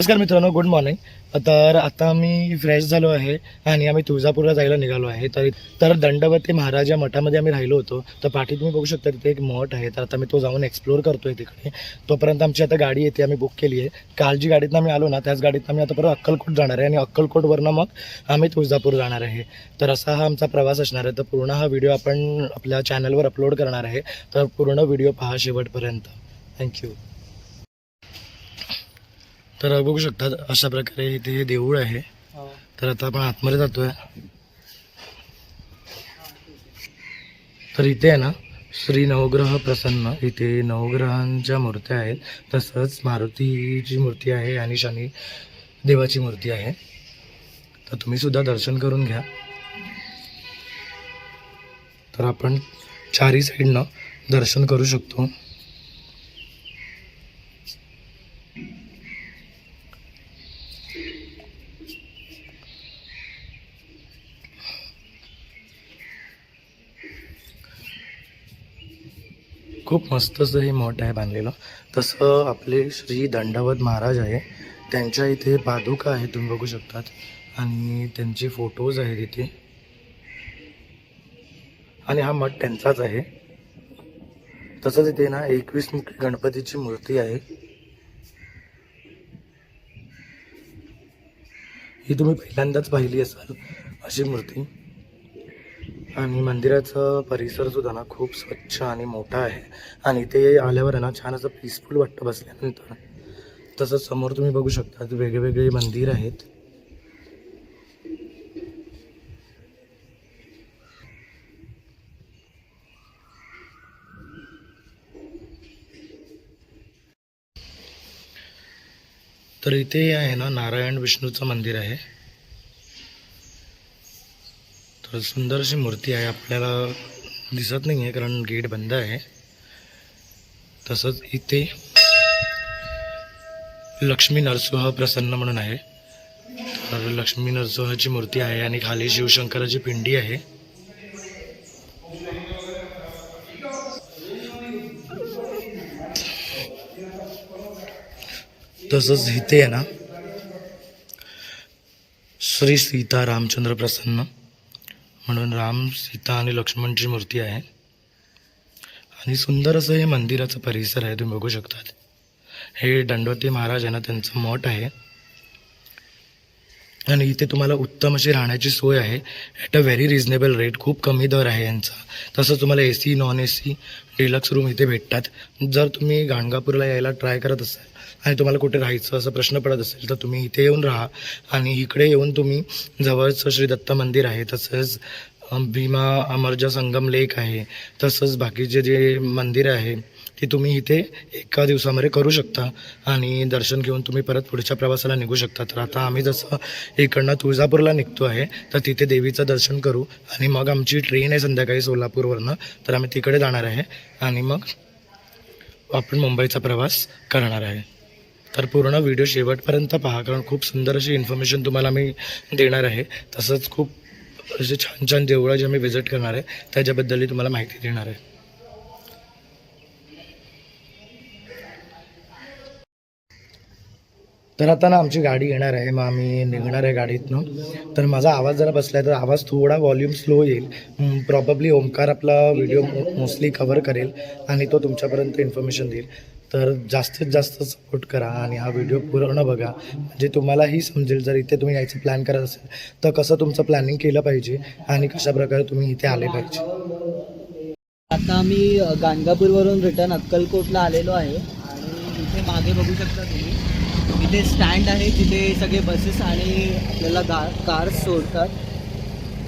नमस्कार मित्रांनो, good morning. तर आता आम्ही फ्रेश झालो आहे आणि आम्ही तुळजापूरला जायला निघालो आहे. तर दंडवती महाराज या मठामध्ये आम्ही राहिलो होतो. तर पाठी तुम्ही बघू शकता तिथे एक मठ आहे. तर आता मी तो जाऊन एक्सप्लोर करतोय तिकडे. तोपर्यंत आमची आता गाडी येते, आम्ही बुक केली आहे. काल जी गाडीतनं आम्ही आलो ना, त्याच गाडीतनं आम्ही आता परत अक्कलकोट जाणार आहे आणि अक्कलकोटवरनं मग आम्ही तुळजापूर जाणार आहे. तर असा हा आमचा प्रवास असणार आहे. तर पूर्ण हा व्हिडिओ आपण आपल्या चॅनलवर अपलोड करणार आहे. तर पूर्ण व्हिडिओ पहा शेवटपर्यंत. थँक्यू. तर बघू शकता अशा प्रकारे इथे हे देऊळ आहे. तर आता आपण आतमध्ये जातोय. तर इथे आहे ना श्री नवग्रह प्रसन्न, इथे नवग्रहांच्या मूर्त्या आहेत. तसंच मारुतीची मूर्ती आहे आणि शनी देवाची मूर्ती आहे. तर तुम्ही सुद्धा दर्शन करून घ्या. तर आपण चारी साईडनं दर्शन करू शकतो. खूप मस्त असं हे मठ आहे बांधलेलं. तसं आपले श्री दंडवत महाराज आहे, त्यांच्या इथे पादुका आहे, तुम्ही बघू शकतात. आणि त्यांचे फोटोज आहेत इथे. आणि हा मठ त्यांचाच आहे. तसंच इथे ना 21 मुखी गणपतीची मूर्ती आहे. ही तुम्ही पहिल्यांदाच पाहिली असाल अशी मूर्ती. आणि मंदिराचा परिसर सुद्धा ना खूप स्वच्छ आणि मोठा आहे. आणि इथे आल्यावर आहे ना छान असं पीसफुल वाटतं बसल्यानंतर. तसंच समोर तुम्ही बघू शकता वेगवेगळे मंदिर आहेत. तर इथे आहे ना नारायण विष्णूचं मंदिर आहे. तर सुंदर अशी मूर्ती आहे, आपल्याला दिसत नाही आहे कारण गेट बंद आहे. तसंच इथे लक्ष्मी नरसिंह प्रसन्न म्हणून आहे. तर लक्ष्मी नरसिंहाची मूर्ती आहे आणि खाली शिवशंकराची पिंडी आहे. तसंच इथे आहे ना श्री सीता रामचंद्र प्रसन्न म्हणून राम, सीता आणि लक्ष्मणची मूर्ती आहे. आणि सुंदर असं हे मंदिराचं परिसर आहे, तुम्ही बघू शकतात. हे दंडवती महाराज आहे ना, त्यांचं मठ आहे. आणि इथे तुम्हाला उत्तम अशी राहण्याची सोय आहे at a very reasonable rate. खूप कमी दर आहे यांचा. तसंच तुम्हाला AC, non AC, deluxe room इथे भेटतात. जर तुम्ही गाणगापूरला यायला ट्राय करत असाल आणि तुम्हाला कुठे राहायचं असं प्रश्न पडत असेल तर तुम्ही इथे येऊन राहा. आणि इकडे येऊन तुम्ही जवळचं श्री दत्त मंदिर आहे, तसंच भीमा अमरजा संगम लेक आहे, तसंच बाकीचे जे मंदिर आहे ती तुम्ही इथे एका दिवसामध्ये करू शकता आणि दर्शन घेऊन तुम्ही परत पुढच्या प्रवासाला निघू शकता. तर आता आम्ही जसं इकडनं तुळजापूरला निघतो आहे तर तिथे देवीचं दर्शन करू आणि मग आमची ट्रेन आहे संध्याकाळी सोलापूरवरनं. तर आम्ही तिकडे जाणार आहे आणि मग आपण मुंबईचा प्रवास करणार आहे. तर पूर्ण व्हिडिओ शेवटपर्यंत पहा कारण खूप सुंदर अशी इन्फॉर्मेशन तुम्हाला मी देणार आहे. तसंच खूप असे छान छान देवळं जे आम्ही व्हिजिट करणार आहे त्याच्याबद्दलही तुम्हाला माहिती देणार आहे. तर आता ना आमची गाडी येणार आहे, मग आम्ही निघणार आहे गाडीतनं. तर माझा आवाज जरा बसला आहे तर आवाज थोडा व्हॉल्यूम स्लो येईल. प्रॉबब्ली ओमकार आपला व्हिडिओ मोस्टली कव्हर करेल आणि तो तुमच्यापर्यंत इन्फॉर्मेशन देईल. तर जास्तीत जास्त सपोर्ट करा आणि हा व्हिडिओ पूर्ण बघा म्हणजे तुम्हालाही समजेल. जर इथे तुम्ही यायचं प्लॅन करत असेल तर कसं तुमचं प्लॅनिंग केलं पाहिजे आणि कशाप्रकारे तुम्ही इथे आले पाहिजे. आता आम्ही गाणगापूरवरून रिटर्न अक्कलकोटला आलेलो आहे. आणि इथे मागे बघू शकता तुम्ही, इथे स्टँड आहे जिथे सगळे बसेस आणि आपल्याला कार्स सोडतात.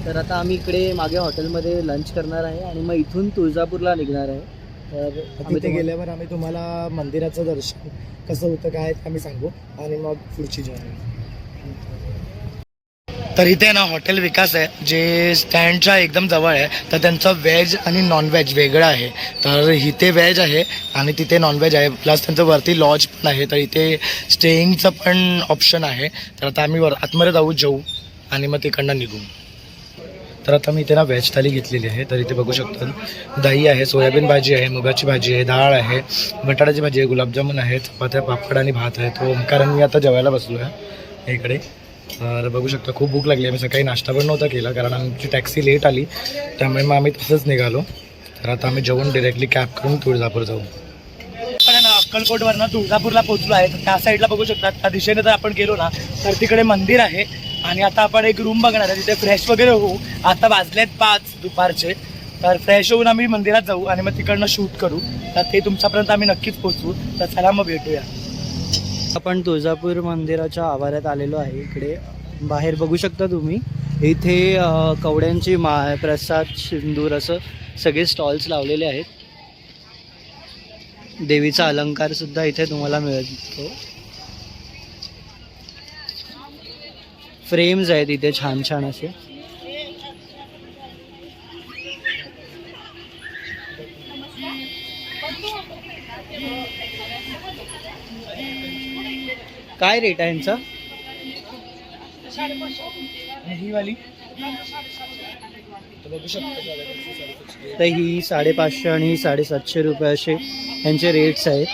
तर आता आम्ही इकडे मागे हॉटेलमध्ये लंच करणार आहे आणि मग इथून तुळजापूरला निघणार आहे. तर तिथे गेल्यावर आम्ही तुम्हाला मंदिराचं दर्शन कसं होतं काय आम्ही सांगू आणि मग पुढची जर्नी. तर इथे ना हॉटेल विकास आहे जे स्टँडच्या एकदम जवळ आहे. तर त्यांचं व्हेज आणि नॉनव्हेज वेगळं आहे. तर इथे व्हेज आहे आणि तिथे नॉनव्हेज आहे, प्लस त्यांचं वरती लॉज पण आहे. तर इथे स्टेईंगचं पण ऑप्शन आहे. तर आता आम्ही आतमध्ये जाऊ जेऊ आणि मग तिकडनं निघू. तर आता मी इथे ना व्हेज थाली घेतलेली आहे. तर इथे बघू शकता दही आहे, सोयाबीन भाजी आहे, मुगाची भाजी आहे, डाळ आहे, बटाट्याची भाजी आहे, गुलाबजामुन आहे, चपात्या, पापड आणि भात आहे. तो कारण मी आता जेवायला बसलो आहे इकडे. तर बघू शकता खूप भूक लागली आहे. मी सकाळी नाश्ता पण नव्हता केला कारण आमची टॅक्सी लेट आली, त्यामुळे मग आम्ही तसंच निघालो. तर आता आम्ही जेवून डिरेक्टली कॅब करून तुळजापूर जाऊ. आपण अक्कलकोटवरनं तुळजापूरला पोहोचलो आहे. तर त्या साईडला बघू शकतात, त्या दिशेने जर आपण गेलो ना तर तिकडे मंदिर आहे. आणि आता आपण एक रूम बघणार आहे, तिथे फ्रेश वगैरे होऊ. आता वाजलेत 5 दुपारचे. तर फ्रेश होऊन आम्ही मंदिरात जाऊ आणि मग तिकडनं शूट करू. तर ते तुमच्यापर्यंत आम्ही नक्कीच पोहोचू. तर चला मग भेटूया. आपण तुळजापूर मंदिराच्या आवारात आलेलो आहे. इकडे बाहेर बघू शकता तुम्ही, इथे कवड्यांची माळ, प्रसाद, सिंदूर असं सगळे स्टॉल्स लावलेले आहेत. देवीचा अलंकार सुद्धा इथे तुम्हाला मिळतो. फ्रेम्स आहेत इथे छान छान असे. काय रेट आहे यांचा? ही वाली तर ही 550 आणि ही 750 रुपये असे यांचे रेट्स आहेत.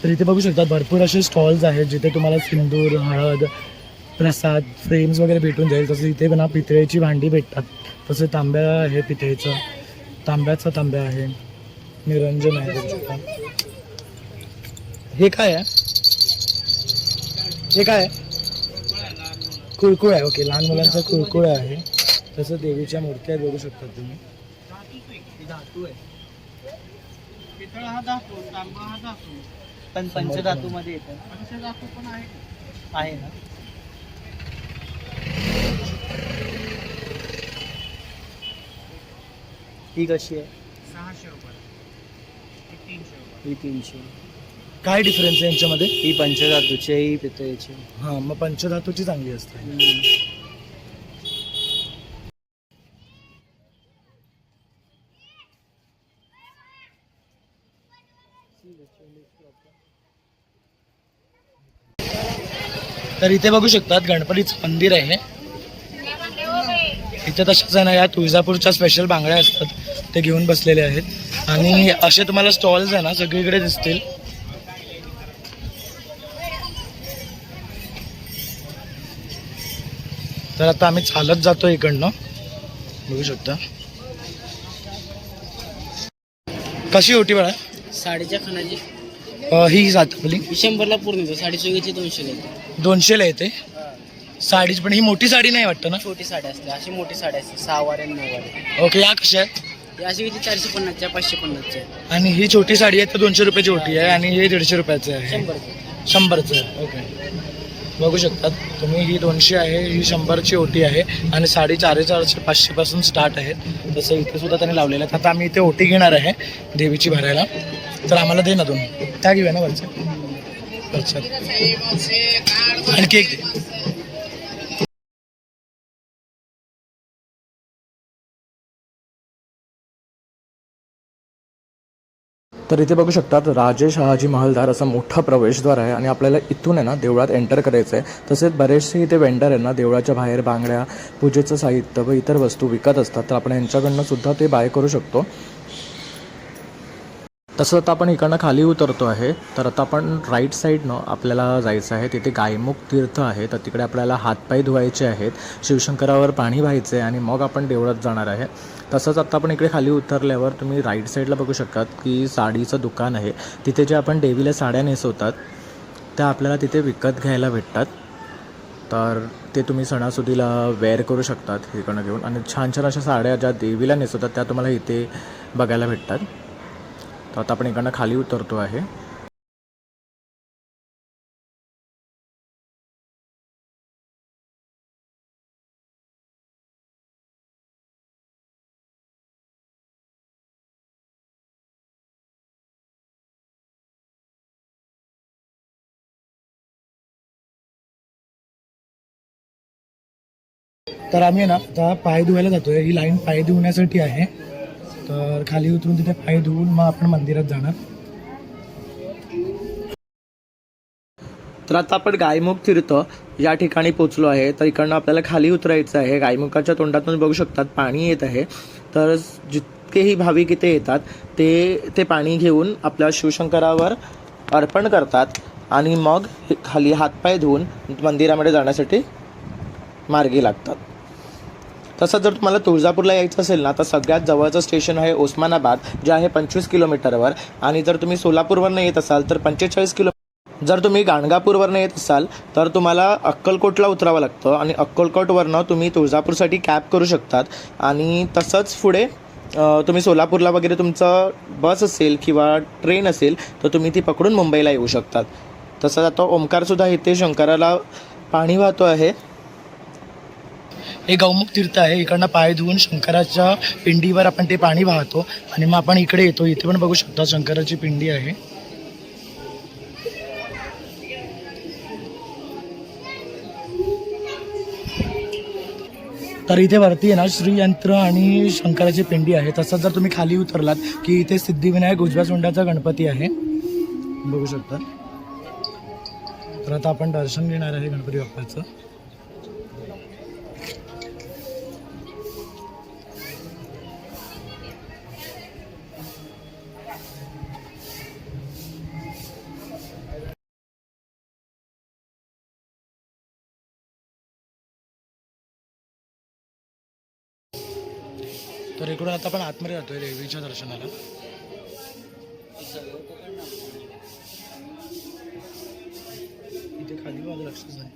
तर इथे बघू शकता भरपूर असे स्टॉल्स आहेत जिथे तुम्हाला सिंदूर, हळद, प्रसाद, फ्रेम्स वगैरे भेटून जाईल. तसं इथे पण पितळेची भांडी भेटतात. तसं तांब्या आहे, पितळेचं तांब्या आहे, निरंजन आहे. बघू शकता. हे काय आहे? हे काय आहे? कुळकुळ आहे. ओके, लहान मुलांचा कुळकुळ आहे. तसं देवीच्या मूर्त्या आहेत, बघू शकता तुम्ही. धातू आहे, पण पंचधातू मध्ये येतं. पंचधातू पण आहे ना. ही कशी आहे? 600 रुपये. ही 300. काय डिफरन्स आहे यांच्यामध्ये? ही पंचधातूची आहे, ही पितळेची. हां, मग पंचधातूची चांगली असते. तर इथे बघू शकतात गणपतीचं मंदिर आहे. इथे तशाच आहे ना, या तुळजापूरच्या स्पेशल बांगड्या असतात ते घेऊन बसलेले आहेत. आणि असे तुम्हाला स्टॉल्स आहे ना सगळीकडे दिसतील. तर आता आम्ही चालत जातो इकडनं, बघू शकता. कशी होती बाळा? साडीच्या खानाची ही सातवली 100ला पूर्ण येतो. 250 200 येते. 200ला येते. साडीच पण ही मोठी साडी नाही वाटतं ना? छोटी साडी असते, अशी मोठी साडी असते 6 वारे आणि 9 वारे. ओके, या कशा आहेत? ही अशी किती 450च्या 550च्या. आणि ही छोटी साडी आहे तर 200 रुपयाची ओटी आहे आणि हे 150 रुपयाचं आहे. 100. ओके, बघू शकतात तुम्ही. ही 200 आहे, ही 100ची ओटी आहे आणि साडी 450 500 पासून स्टार्ट आहे. तसं इथे सुद्धा त्यांनी लावलेलं आहे. आता आम्ही इथे ओटी घेणार आहे देवीची भरायला. तर आम्हाला दे ना दोन. त्या घेऊया ना वरच्या. अच्छा, आणखी एक दे. तर इथे बघू शकतात राजे शहाजी महलदार असा मोठा प्रवेशद्वार आहे आणि आपल्याला इथून आहे ना देवळात एंटर करायचं आहे. तसेच बरेचसे इथे वेंडर आहे ना देवळाच्या बाहेर बांगड्या, पूजेचं साहित्य व इतर वस्तू विकत असतात. तर आपण यांच्याकडनं सुद्धा ते बाय करू शकतो. तसं आता आपण इकडनं खाली उतरतो आहे. तर आता आपण राईट साईडनं आपल्याला जायचं आहे. तिथे गायमुख तीर्थ आहे, तर तिकडे आपल्याला हातपाय धुवायचे आहेत, शिवशंकरावर पाणी व्हायचं आहे आणि मग आपण देवळात जाणार आहे. तसंच आता आपण इकडे खाली उतरल्यावर तुम्ही राईट साईडला बघू शकतात की साडीचं दुकान आहे. तिथे जे आपण देवीला साड्या नेसवतात त्या आपल्याला तिथे विकत घ्यायला भेटतात. तर ते तुम्ही सणासुदीला वेअर करू शकतात इकडनं घेऊन. आणि छान छान अशा साड्या ज्या देवीला नेसवतात त्या तुम्हाला इथे बघायला भेटतात. तर आता आपण इकडनं खाली उतरतो आहे. तर आम्ही ना आता पाय धुवायला जातोय. ही लाईन पाय धुवण्यासाठी आहे. तर खाली उतरून तिथे पाय धुवून मग आपण मंदिरात जाणार. तर आता आपण गायमुख तीर्थ या ठिकाणी पोचलो आहे. तर इकडनं आपल्याला खाली उतरायचं आहे. गायमुखाच्या तोंडातून बघू शकतात पाणी येत आहे. तर जितकेही भाविक इथे येतात ते पाणी घेऊन आपल्या शिवशंकरावर अर्पण करतात आणि मग खाली हातपाय धुवून मंदिरामध्ये जाण्यासाठी मार्गी लागतात. तसं जर तुम्हाला तुळजापूरला यायचं असेल ना तर सगळ्यात जवळचं स्टेशन आहे ओस्मानाबाद, जे आहे 25 किलोमीटरवर. आणि जर तुम्ही सोलापूरवरनं येत असाल तर 45 किलोमीटर. जर तुम्ही गाणगापूरवरनं येत असाल तर तुम्हाला अक्कलकोटला उतरावं लागतं आणि अक्कलकोटवरनं तुम्ही तुळजापूरसाठी कॅब करू शकतात. आणि तसंच पुढे तुम्ही सोलापूरला वगैरे तुमचं बस असेल किंवा ट्रेन असेल तर तुम्ही ती पकडून मुंबईला येऊ शकतात. तसंच आता ओमकारसुद्धा इथे शंकराला पाणी वाहतो आहे. हे गौमुख तीर्थ आहे. इकडनं पाय धुवून शंकराच्या पिंडीवर आपण ते पाणी वाहतो आणि मग आपण इकडे येतो. इथे पण बघू शकता शंकराची पिंडी आहे. तर इथे वरती आहे ना श्रीयंत्र आणि शंकराची पिंडी आहे. तसंच जर तुम्ही खाली उतरलात की इथे सिद्धिविनायक उजव्या सोंड्याचा गणपती आहे, बघू शकता. तर आता आपण दर्शन घेणार आहे गणपती बाप्पाचं. तर इकडून आता आपण आतमध्ये जातोय देवीच्या दर्शनाला. इथे खाली माझं लक्षच नाही.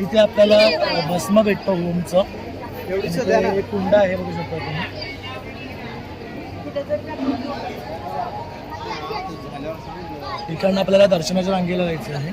इथे आपल्याला भस्म भेटतं ओमचं. इथे कुंड आहे, बघू शकता तुम्ही. इकडनं आपल्याला दर्शनाच्या रांगेला जायचं आहे.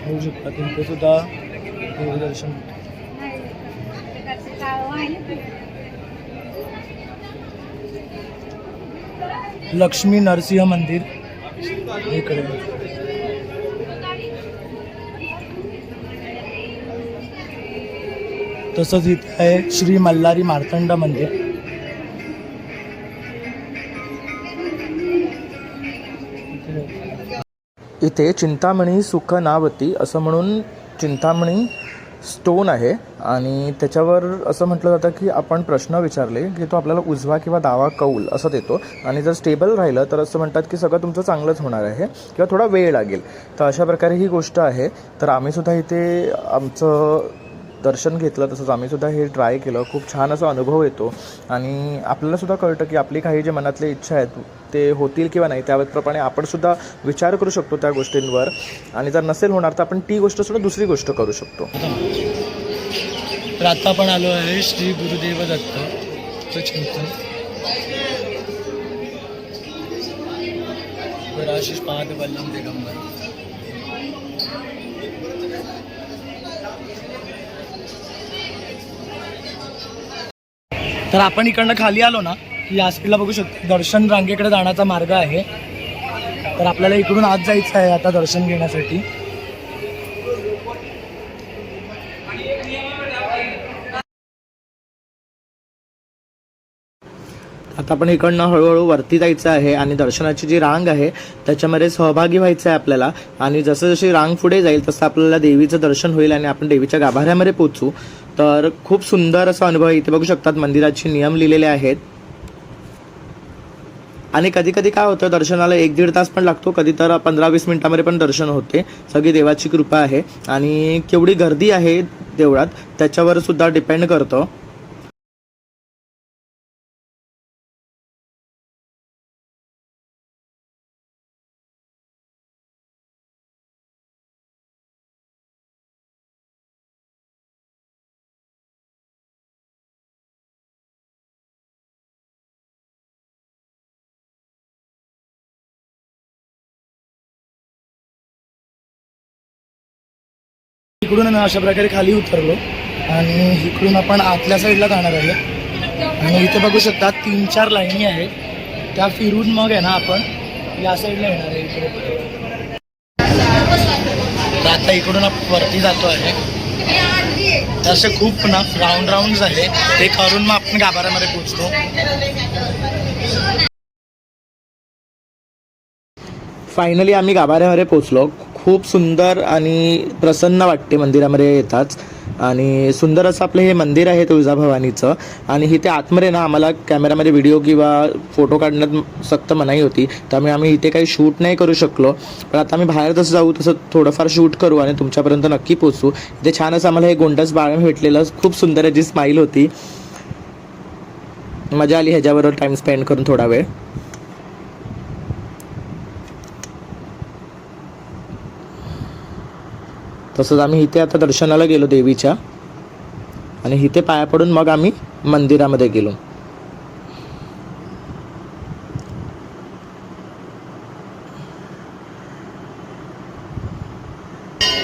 होऊ शकता तिथे सुद्धा देवदर्शन. लक्ष्मी नरसिंह मंदिर इकडे. तसंच इथे आहे श्री मल्हारी मार्तंड मंदिर. इथे चिंतामणी सुख नावती असं म्हणून चिंतामणी स्टोन आहे आणि त्याच्यावर असं म्हटलं जातं की आपण प्रश्न विचारले की तो आपल्याला उजवा किंवा डावा कौल असं देतो आणि जर स्टेबल राहिलं तर असं म्हणतात की सगळं तुमचं चांगलंच होणार आहे किंवा थोडा वेळ लागेल. तर अशा प्रकारे ही गोष्ट आहे. तर आम्हीसुद्धा इथे आमचं दर्शन घेतलं, तसंच आम्हीसुद्धा हे ट्राय केलं. खूप छान असा अनुभव येतो आणि आपल्यालासुद्धा कळतं की आपली काही जे मनातले इच्छा आहेत ते होतील किंवा नाही, त्याप्रमाणे आपणसुद्धा विचार करू शकतो त्या गोष्टींवर. आणि जर नसेल होणार तर आपण ती गोष्टसुद्धा दुसरी गोष्ट करू शकतो. तर आता आपण आलो आहे श्री गुरुदेव दत्त चिंतन. आशिष पाद वल्लम दिगंबर. तर आपण इकडनं खाली आलो ना की या साईडला बघू शकतो दर्शन रांगेकडे जाण्याचा मार्ग आहे. तर आपल्याला इकडून आत जायचं आहे आता दर्शन घेण्यासाठी. आता आपण इकडनं हळूहळू वरती जायचं आहे आणि दर्शनाची जी रांग आहे त्याच्यामध्ये सहभागी व्हायचं आहे आपल्याला. आणि जसं जशी रांग पुढे जाईल तसं आपल्याला देवीचं दर्शन होईल आणि आपण देवीच्या गाभाऱ्यामध्ये पोचू. तर खूप सुंदर असा अनुभव इथे बघू शकतात. मंदिराचे नियम लिहिलेले आहेत आणि कधी कधी काय होतं दर्शनाला 1-1.5 तास पण लागतो, कधी तर 15-20 मिनिटांमध्ये पण दर्शन होते. सगळी देवाची कृपा आहे आणि केवढी गर्दी आहे देवळात त्याच्यावर सुद्धा डिपेंड करतं. इकडून ना अशा प्रकारे खाली उतरलो आणि इकडून आपण आतल्या साईडला जाणार आहे. आणि इथे बघू शकता 3-4 लाईनी आहेत, त्या फिरून मग आहे ना आपण या साईडला येणार आहे इकडे. तर आता इकडून आपण वरती जातो आहे. तसे खूप ना राऊंड्स आहे, ते करून मग आपण गाभाऱ्यामध्ये पोहोचतो. फायनली आम्ही गाभाऱ्यामध्ये पोचलो. खूप सुंदर आणि प्रसन्न वाटते मंदिरामध्ये येताच. आणि सुंदर असं आपलं हे मंदिर आहे तुळजाभवानीचं. आणि इथे आतमध्ये ना आम्हाला कॅमेरामध्ये व्हिडिओ किंवा फोटो काढण्यात सक्त मनाई होती, त्यामुळे आम्ही इथे काही शूट नाही करू शकलो. पण आता आम्ही बाहेर जसं जाऊ तसं थोडंफार शूट करू आणि तुमच्यापर्यंत नक्की पोचू. इथे छान असं आम्हाला हे गोंडस बाळ भेटलेलं, खूप सुंदर याची स्माईल होती. मजा आली ह्याच्याबरोबर टाईम स्पेंड करून थोडा वेळ. तसंच आम्ही इथे आता दर्शनाला गेलो देवीच्या, आणि इथे पाया पडून मग आम्ही मंदिरामध्ये गेलो.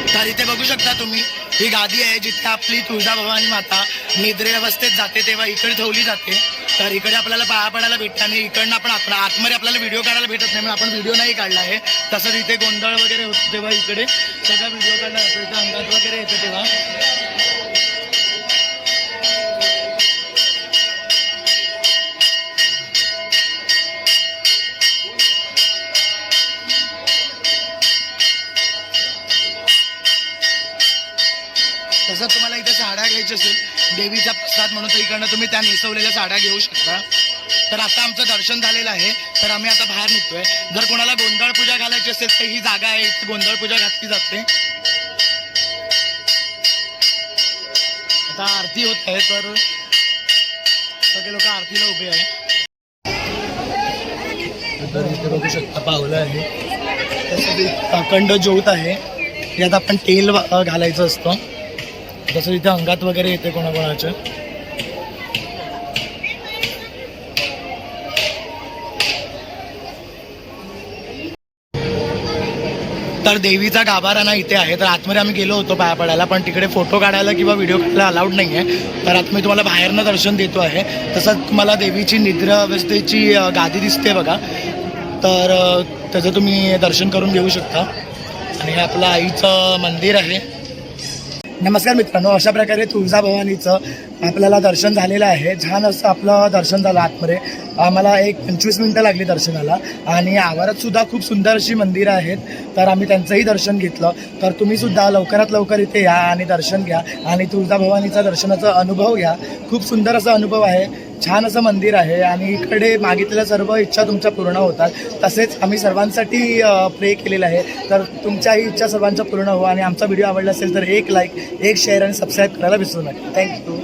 तर इथे बघू शकता तुम्ही, ही गादी आहे जिथे आपली तुळजाभवानी माता निद्रे अवस्थेत जाते तेव्हा इकडे ठेवली जाते. तर इकडे आपल्याला पाया पडायला भेटतं आणि इकडनं आपण आतमध्ये आपल्याला व्हिडिओ काढायला भेटत नाही, म्हणून आपण व्हिडिओ नाही काढला आहे. तसंच इथे गोंधळ वगैरे होतो तेव्हा इकडे सगळा व्हिडिओ काढला जातो. इथे अंगात वगैरे येतं तेव्हा. तसंच तुम्हाला इथे साड्या घ्यायची असेल देवीचा प्रसाद म्हणून, तर इकडनं तुम्ही त्या नेसवलेल्या साड्या घेऊ शकता. तर आता आमचं दर्शन झालेलं आहे, तर आम्ही आता बाहेर निघतोय. जर कोणाला गोंधळ पूजा घालायची असेल तर ही जागा आहे, इथे गोंधळ पूजा घातली जाते. आता आरती होत आहे, तर सगळे लोक आरतीला उभे आहे. तर इथे बघू शकता पावलं आहे, तसंच अखंड ज्योत आहे, यात आपण तेल घालायचं असतं. तसं इथे अंगात वगैरे येते कोणाकोणाच्या. तर देवीचा गाभारा ना इथे आहे. तर आतमध्ये आम्ही गेलो होतो पाया पडायला, पण तिकडे फोटो काढायला किंवा व्हिडिओ काढायला अलाउड नाही आहे. तर आता मी तुम्हाला बाहेरनं दर्शन देतो आहे. तसंच तुम्हाला देवीची निद्रा अवस्थेची गादी दिसते बघा, तर त्याचं तुम्ही दर्शन करून घेऊ शकता. आणि हे आपलं आईचं मंदिर आहे. नमस्कार मित्रांनो, अशा प्रकारे तुळजाभवानीचं आपल्याला दर्शन झालेलं आहे. छान असं आपलं दर्शन झालं. आतमध्ये आम्हाला 25 मिनटं लागली दर्शनाला, आणि आवारात सुद्धा खूप सुंदर अशी मंदिरं आहेत, तर आम्ही त्यांचंही दर्शन घेतलं. तर तुम्हीसुद्धा लवकरात लवकर इथे या आणि दर्शन घ्या आणि तुळजाभवानीचा दर्शनाचा अनुभव घ्या. खूप सुंदर असा अनुभव आहे, छान असं मंदिर आहे, आणि इकडे मागितलेल्या सर्व इच्छा तुमच्या पूर्ण होतात. तसेच आम्ही सर्वांसाठी प्रे केलेलं आहे, तर तुमच्याही इच्छा सर्वांच्या पूर्ण हो. आणि आमचा व्हिडिओ आवडला असेल तर एक लाईक, एक शेअर आणि सबस्क्राईब करायला विसरू नका. थँक्यू.